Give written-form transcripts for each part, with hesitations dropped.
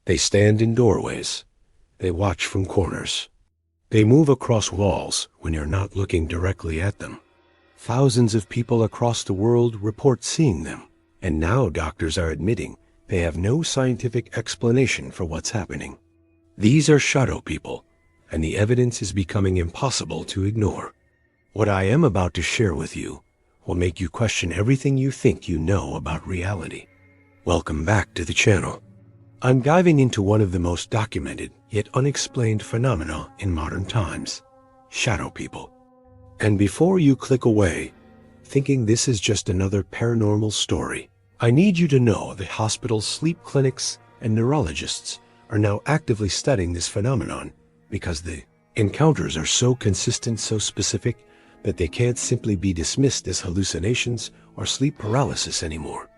They stand in doorways. They watch from corners. They move across walls when you're not looking directly at them. Thousands of people across the world report seeing them, and now doctors are admitting they have no scientific explanation for what's happening. These are shadow people, and the evidence is becoming impossible to ignore. What I am about to share with you will make you question everything you think you know about reality. Welcome back to the channel. I'm diving into one of the most documented yet unexplained phenomena in modern times: shadow people. And before you click away, thinking this is just another paranormal story, I need you to know that hospitals, sleep clinics, and neurologists are now actively studying this phenomenon because the encounters are so consistent, so specific, that they can't simply be dismissed as hallucinations or sleep paralysis anymore.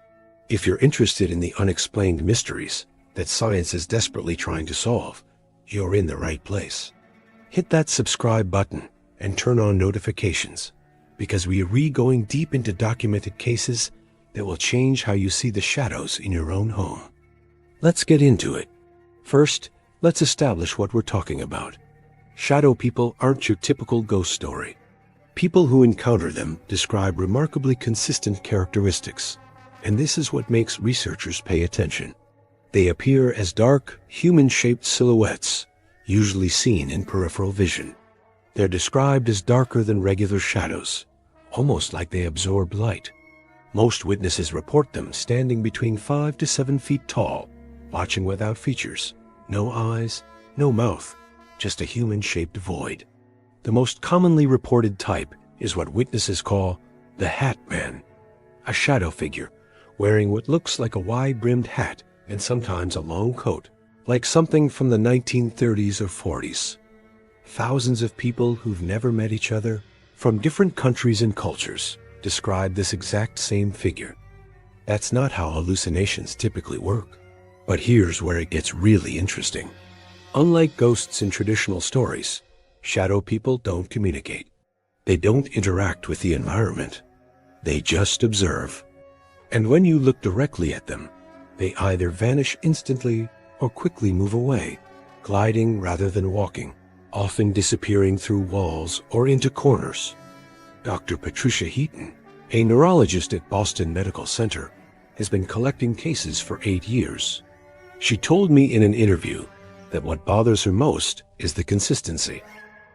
If you're interested in the unexplained mysteries that science is desperately trying to solve, you're in the right place. Hit that subscribe button and turn on notifications, because we are going deep into documented cases that will change how you see the shadows in your own home. Let's get into it. First, let's establish what we're talking about. Shadow people aren't your typical ghost story. People who encounter them describe remarkably consistent characteristics, and this is what makes researchers pay attention. They appear as dark, human-shaped silhouettes, usually seen in peripheral vision. They're described as darker than regular shadows, almost like they absorb light. Most witnesses report them standing between 5 to 7 feet tall, watching without features, no eyes, no mouth, just a human-shaped void. The most commonly reported type is what witnesses call the Hat Man, a shadow figure wearing what looks like a wide-brimmed hat and sometimes a long coat, like something from the 1930s or 40s. Thousands of people who've never met each other, from different countries and cultures, describe this exact same figure. That's not how hallucinations typically work. But here's where it gets really interesting. Unlike ghosts in traditional stories, shadow people don't communicate. They don't interact with the environment. They just observe. And when you look directly at them, they either vanish instantly or quickly move away, gliding rather than walking, often disappearing through walls or into corners. Dr. Patricia Heaton, a neurologist at Boston Medical Center, has been collecting cases for 8 years. She told me in an interview that what bothers her most is the consistency.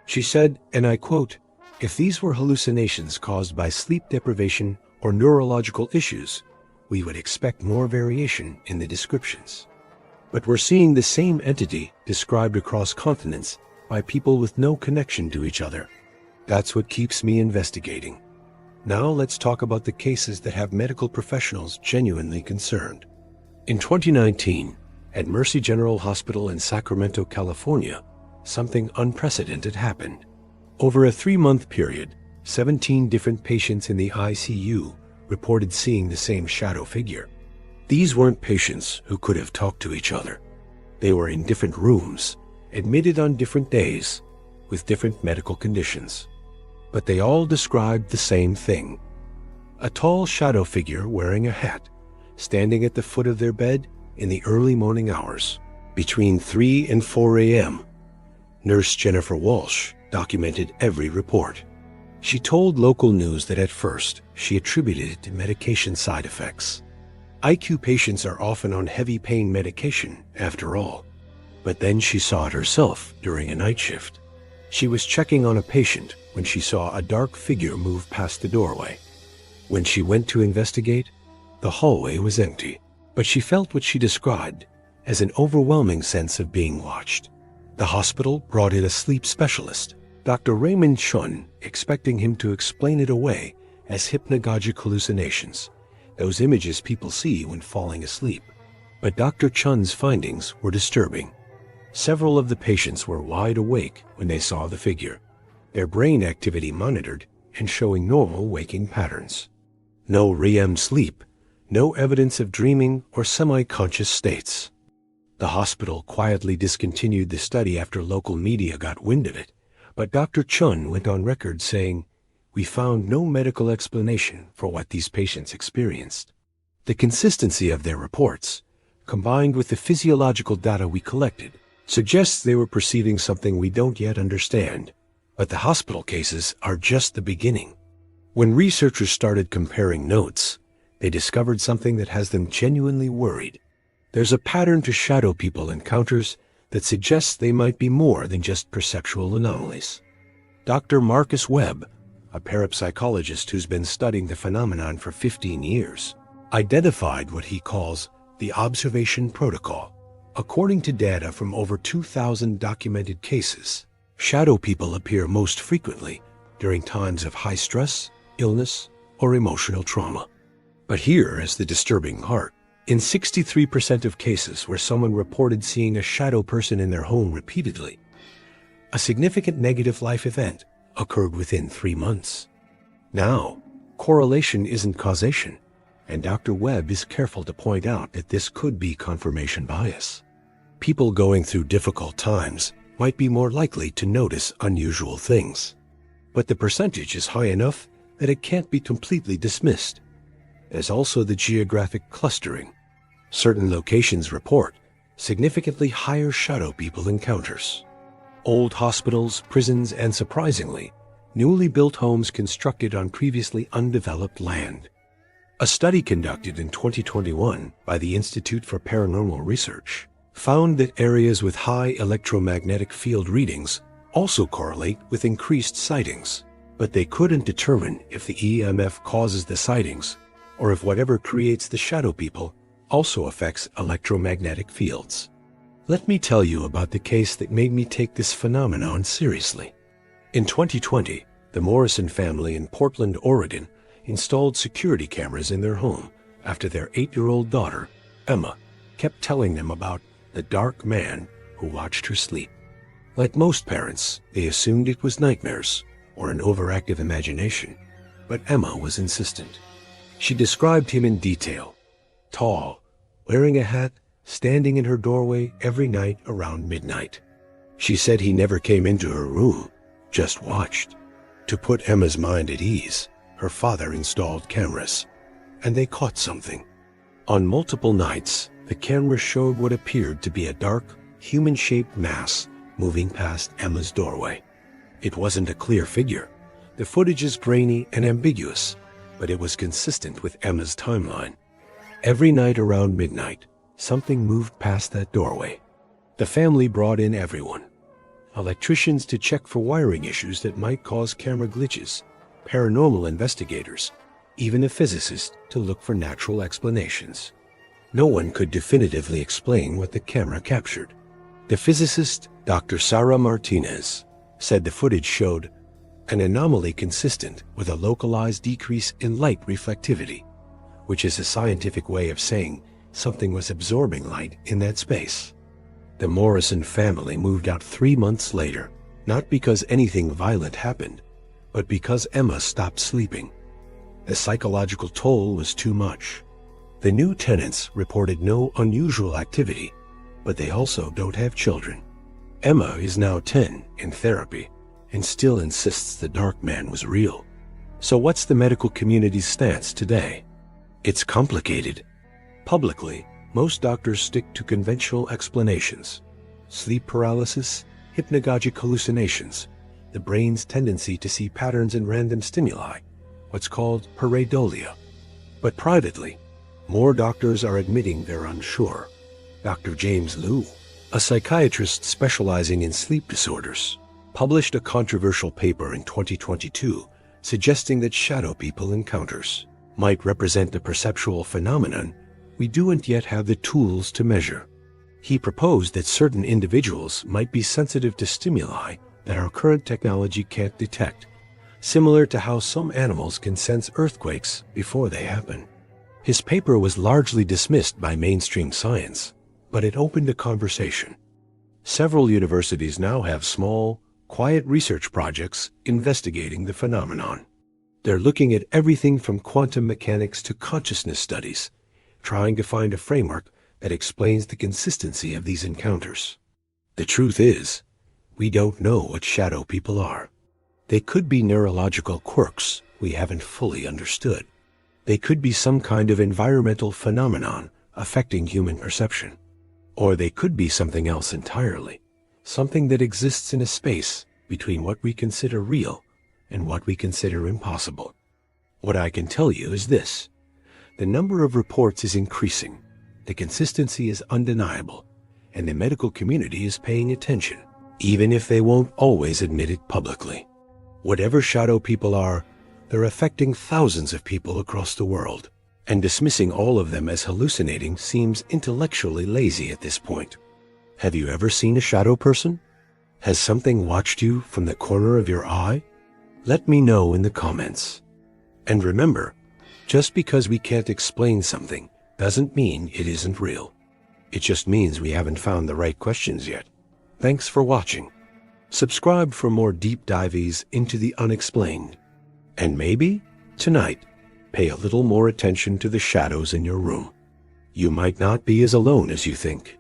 She said, and I quote, "If these were hallucinations caused by sleep deprivation or neurological issues, we would expect more variation in the descriptions. But we're seeing the same entity described across continents by people with no connection to each other. That's what keeps me investigating." Now let's talk about the cases that have medical professionals genuinely concerned. In 2019, at Mercy General Hospital in Sacramento, California, something unprecedented happened. Over a 3-month period, 17 different patients in the ICU reported seeing the same shadow figure. These weren't patients who could have talked to each other. They were in different rooms, admitted on different days, with different medical conditions. But they all described the same thing: a tall shadow figure wearing a hat, standing at the foot of their bed in the early morning hours, between 3 and 4 a.m. Nurse Jennifer Walsh documented every report. She told local news that at first she attributed it to medication side effects. ICU patients are often on heavy pain medication, after all. But then she saw it herself during a night shift. She was checking on a patient when she saw a dark figure move past the doorway. When she went to investigate, the hallway was empty, but she felt what she described as an overwhelming sense of being watched. The hospital brought in a sleep specialist, Dr. Raymond Chun, expecting him to explain it away as hypnagogic hallucinations, those images people see when falling asleep. But Dr. Chun's findings were disturbing. Several of the patients were wide awake when they saw the figure, their brain activity monitored and showing normal waking patterns. No REM sleep, no evidence of dreaming or semi-conscious states. The hospital quietly discontinued the study after local media got wind of it, but Dr. Chun went on record saying, "We found no medical explanation for what these patients experienced." The consistency of their reports combined with the physiological data we collected, suggests they were perceiving something we don't yet understand. But the hospital cases are just the beginning. When researchers started comparing notes, they discovered something that has them genuinely worried. There's a pattern to shadow people encounters that suggests they might be more than just perceptual anomalies. Dr. Marcus Webb, a parapsychologist who's been studying the phenomenon for 15 years, identified what he calls the observation protocol. According to data from over 2,000 documented cases, shadow people appear most frequently during times of high stress, illness, or emotional trauma. But here is the disturbing part. In 63% of cases where someone reported seeing a shadow person in their home repeatedly, a significant negative life event occurred within 3 months. Now, correlation isn't causation, and Dr. Webb is careful to point out that this could be confirmation bias. People going through difficult times might be more likely to notice unusual things, but the percentage is high enough that it can't be completely dismissed. There's also the geographic clustering. Certain locations report significantly higher shadow people encounters. Old hospitals, prisons, and surprisingly, newly built homes constructed on previously undeveloped land. A study conducted in 2021 by the Institute for Paranormal Research found that areas with high electromagnetic field readings also correlate with increased sightings, but they couldn't determine if the EMF causes the sightings or if whatever creates the shadow people also affects electromagnetic fields. Let me tell you about the case that made me take this phenomenon seriously. In 2020, the Morrison family in Portland, Oregon, installed security cameras in their home after their 8-year-old daughter, Emma, kept telling them about the dark man who watched her sleep. Like most parents, they assumed it was nightmares or an overactive imagination, but Emma was insistent. She described him in detail: tall, wearing a hat, standing in her doorway every night around midnight. She said he never came into her room, just watched. To put Emma's mind at ease, her father installed cameras, and they caught something. On multiple nights, the camera showed what appeared to be a dark, human-shaped mass moving past Emma's doorway. It wasn't a clear figure. The footage is grainy and ambiguous, but it was consistent with Emma's timeline. Every night around midnight, something moved past that doorway. The family brought in everyone: electricians to check for wiring issues that might cause camera glitches, paranormal investigators, even a physicist to look for natural explanations. No one could definitively explain what the camera captured. The physicist, Dr. Sara Martinez, said the footage showed an anomaly consistent with a localized decrease in light reflectivity, which is a scientific way of saying something was absorbing light in that space. The Morrison family moved out 3 months later, not because anything violent happened, but because Emma stopped sleeping. The psychological toll was too much. The new tenants reported no unusual activity, but they also don't have children. Emma is now 10 in therapy and still insists the dark man was real. So what's the medical community's stance today? It's complicated. Publicly, most doctors stick to conventional explanations: sleep paralysis, hypnagogic hallucinations, the brain's tendency to see patterns in random stimuli, what's called pareidolia. But privately, more doctors are admitting they're unsure. Dr. James Liu, a psychiatrist specializing in sleep disorders, published a controversial paper in 2022 suggesting that shadow people encounters might represent a perceptual phenomenon we don't yet have the tools to measure. He proposed that certain individuals might be sensitive to stimuli that our current technology can't detect, similar to how some animals can sense earthquakes before they happen. His paper was largely dismissed by mainstream science, but it opened a conversation. Several universities now have small, quiet research projects investigating the phenomenon. They're looking at everything from quantum mechanics to consciousness studies, trying to find a framework that explains the consistency of these encounters. The truth is, we don't know what shadow people are. They could be neurological quirks we haven't fully understood. They could be some kind of environmental phenomenon affecting human perception. Or they could be something else entirely, something that exists in a space between what we consider real and what we consider impossible. What I can tell you is this: the number of reports is increasing, the consistency is undeniable, and the medical community is paying attention, even if they won't always admit it publicly. Whatever shadow people are, they're affecting thousands of people across the world, and dismissing all of them as hallucinating seems intellectually lazy at this point. Have you ever seen a shadow person? Has something watched you from the corner of your eye? Let me know in the comments. And remember, just because we can't explain something doesn't mean it isn't real. It just means we haven't found the right questions yet. Thanks for watching. Subscribe for more deep dives into the unexplained. And maybe, tonight, pay a little more attention to the shadows in your room. You might not be as alone as you think.